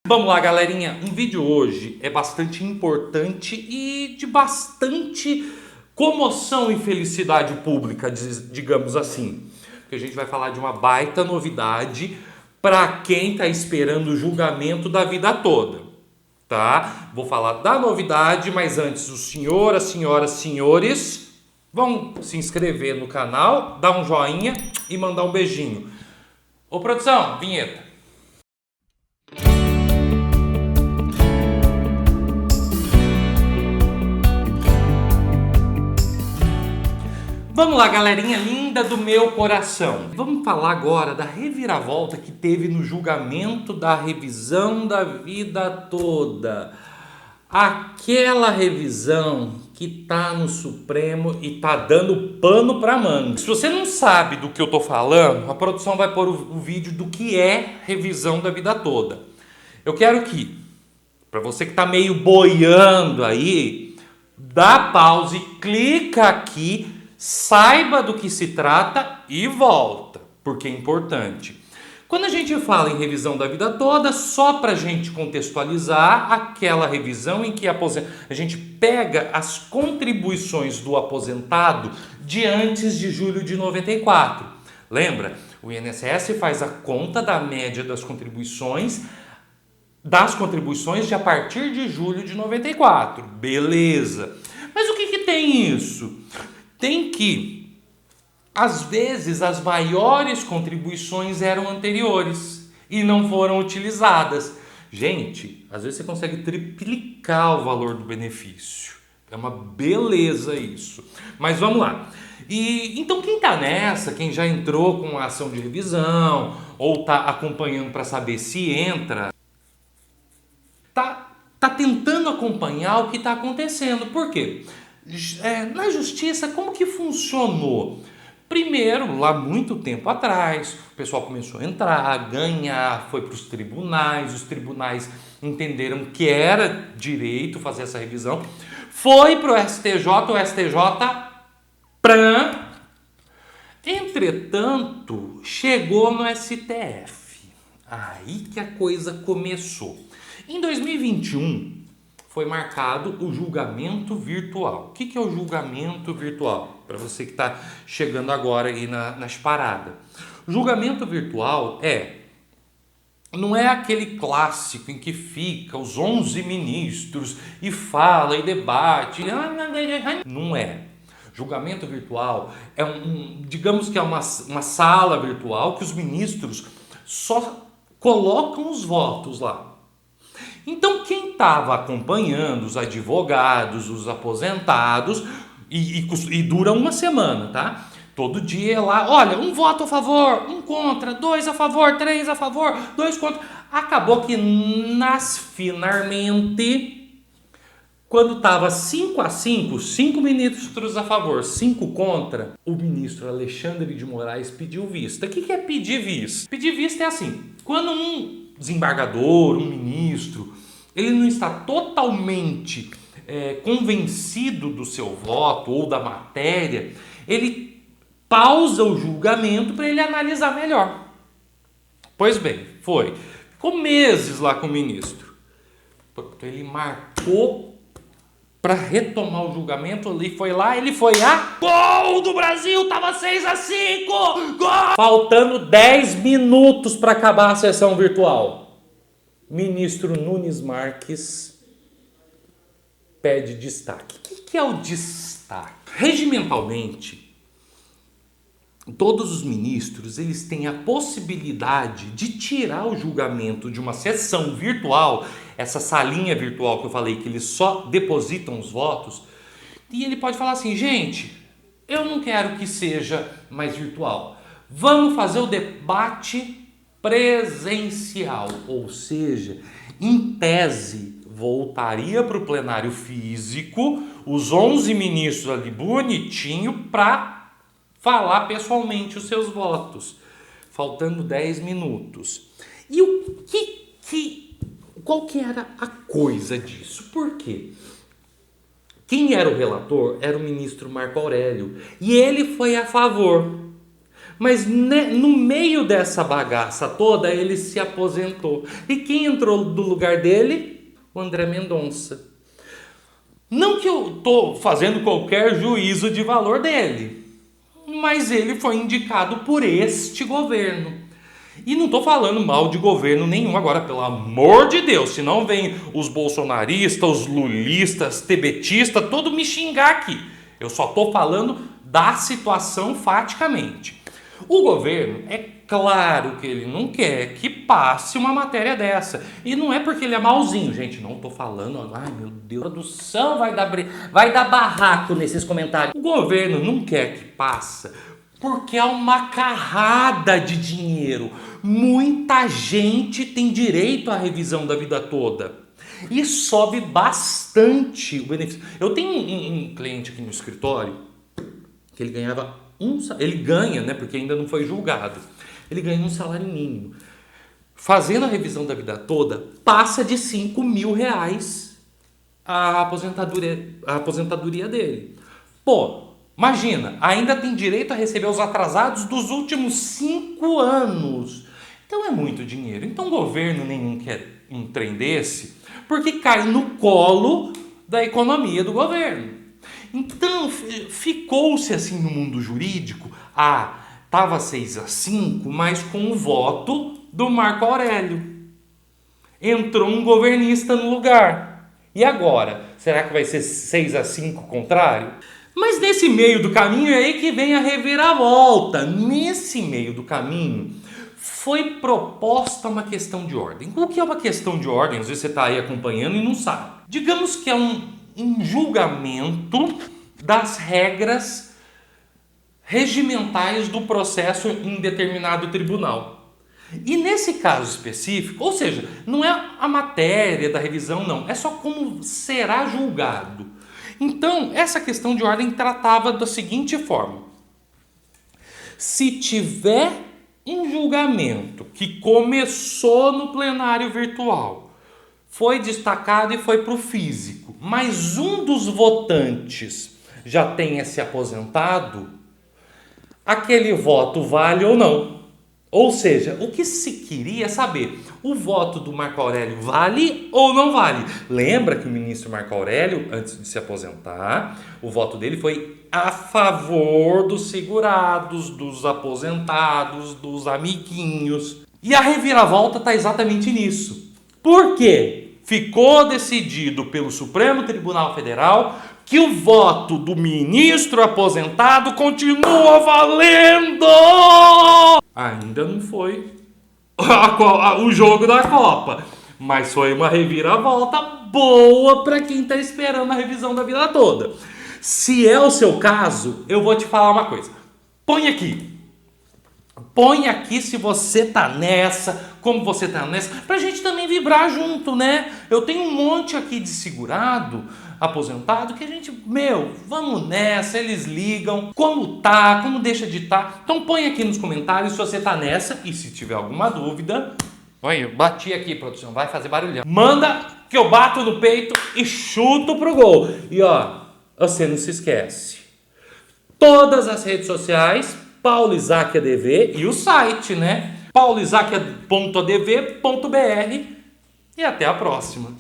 Vamos lá, galerinha. Um vídeo hoje é bastante importante e de bastante comoção e felicidade pública, digamos assim. Porque a gente vai falar de uma baita novidade para quem está esperando o julgamento da vida toda, tá? Vou falar da novidade, mas antes, os senhoras, senhoras, senhores, vão se inscrever no canal, dar um joinha e mandar um beijinho. Ô, produção, vinheta. Vamos lá, galerinha linda do meu coração. Vamos falar agora da reviravolta que teve no julgamento da revisão da vida toda. Aquela revisão que tá no Supremo e tá dando pano pra manga. Se você não sabe do que eu tô falando, a produção vai pôr o vídeo do que é revisão da vida toda. Eu quero que, para você que tá meio boiando aí, dá pause, clica aqui, saiba do que se trata e volta, porque é importante. Quando a gente fala em revisão da vida toda, só para a gente contextualizar, aquela revisão em que a gente pega as contribuições do aposentado de antes de julho de 94. Lembra? O INSS faz a conta da média das contribuições de a partir de julho de 94. Beleza. Mas o que tem isso? Tem que, às vezes, as maiores contribuições eram anteriores e não foram utilizadas. Gente, às vezes você consegue triplicar o valor do benefício. É uma beleza isso. Mas vamos lá. Então quem está nessa, quem já entrou com a ação de revisão ou está acompanhando para saber se entra, tá tentando acompanhar o que está acontecendo. Por quê? Na justiça, como que funcionou? Primeiro, lá muito tempo atrás, o pessoal começou a entrar, ganhar, foi para os tribunais entenderam que era direito fazer essa revisão, foi para o STJ, entretanto, chegou no STF. Aí que a coisa começou. Em 2021, foi marcado o julgamento virtual. O que é o julgamento virtual? Para você que está chegando agora aí nas paradas. O julgamento virtual não é aquele clássico em que fica os 11 ministros e fala e debate. Não é. Julgamento virtual é digamos que é uma sala virtual que os ministros só colocam os votos lá. Então quem estava acompanhando, os advogados, os aposentados, e dura uma semana, tá? Todo dia lá, olha, um voto a favor, um contra, 2 a favor, 3 a favor, 2 contra. Acabou que finalmente, quando estava 5-5, 5 ministros a favor, 5 contra, o ministro Alexandre de Moraes pediu vista. O que é pedir vista? Pedir vista é assim, quando um desembargador, um ministro, ele não está totalmente convencido do seu voto ou da matéria, ele pausa o julgamento para ele analisar melhor. Pois bem, ficou meses lá com o ministro. Ele marcou para retomar o julgamento, ele foi gol do Brasil, tava 6-5, gol! Faltando 10 minutos para acabar a sessão virtual. Ministro Nunes Marques pede destaque. O que é o destaque? Regimentalmente, todos os ministros eles têm a possibilidade de tirar o julgamento de uma sessão virtual, essa salinha virtual que eu falei que eles só depositam os votos, e ele pode falar assim, gente, eu não quero que seja mais virtual, vamos fazer o debate presencial, ou seja, em tese, voltaria para o plenário físico, os 11 ministros ali bonitinho para falar pessoalmente os seus votos, faltando 10 minutos. E qual que era a coisa disso? Por quê? Quem era o relator era o ministro Marco Aurélio, e ele foi a favor. Mas no meio dessa bagaça toda, ele se aposentou. E quem entrou do lugar dele? O André Mendonça. Não que eu estou fazendo qualquer juízo de valor dele, mas ele foi indicado por este governo. E não estou falando mal de governo nenhum agora, pelo amor de Deus, senão vem os bolsonaristas, os lulistas, tebetistas, todo me xingar aqui. Eu só estou falando da situação faticamente. O governo, é claro que ele não quer que passe uma matéria dessa. E não é porque ele é malzinho, gente. Não estou falando, ai meu Deus, a produção vai dar barraco nesses comentários. O governo não quer que passe porque é uma carrada de dinheiro. Muita gente tem direito à revisão da vida toda. E sobe bastante o benefício. Eu tenho um cliente aqui no escritório que ele ganhava ele ganha, né, porque ainda não foi julgado. Ele ganha um salário mínimo. Fazendo a revisão da vida toda, passa de 5 mil reais a aposentadoria dele. Pô, imagina, ainda tem direito a receber os atrasados dos últimos 5 anos. Então é muito dinheiro. Então o governo nenhum quer um trem desse, porque cai no colo da economia do governo. Então ficou-se assim no mundo jurídico, estava 6-5, mas com o voto do Marco Aurélio. Entrou um governista no lugar. E agora? Será que vai ser 6-5 contrário? Mas nesse meio do caminho é aí que vem a reviravolta. Nesse meio do caminho foi proposta uma questão de ordem. O que é uma questão de ordem? Às vezes você está aí acompanhando e não sabe. Digamos que é um julgamento das regras regimentais do processo em determinado tribunal. E nesse caso específico, ou seja, não é a matéria da revisão, não, é só como será julgado. Então, essa questão de ordem tratava da seguinte forma: se tiver um julgamento que começou no plenário virtual, foi destacado e foi para o físico, mas um dos votantes já tenha se aposentado, aquele voto vale ou não. Ou seja, o que se queria saber, o voto do Marco Aurélio vale ou não vale? Lembra que o ministro Marco Aurélio, antes de se aposentar, o voto dele foi a favor dos segurados, dos aposentados, dos amiguinhos. E a reviravolta está exatamente nisso. Por quê? Ficou decidido pelo Supremo Tribunal Federal que o voto do ministro aposentado continua valendo! Ainda não foi o jogo da Copa, mas foi uma reviravolta boa para quem está esperando a revisão da vida toda. Se é o seu caso, eu vou te falar uma coisa. Põe aqui se você tá nessa, como você tá nessa, pra gente também vibrar junto, né? Eu tenho um monte aqui de segurado, aposentado, que a gente, vamos nessa, eles ligam, como tá, como deixa de tá. Então põe aqui nos comentários se você tá nessa e se tiver alguma dúvida. Olha, eu bati aqui, produção, vai fazer barulhão. Manda que eu bato no peito e chuto pro gol. E ó, você não se esquece. Todas as redes sociais, Paulo Isaac ADV e o site, né? pauloisaac.adv.br e até a próxima.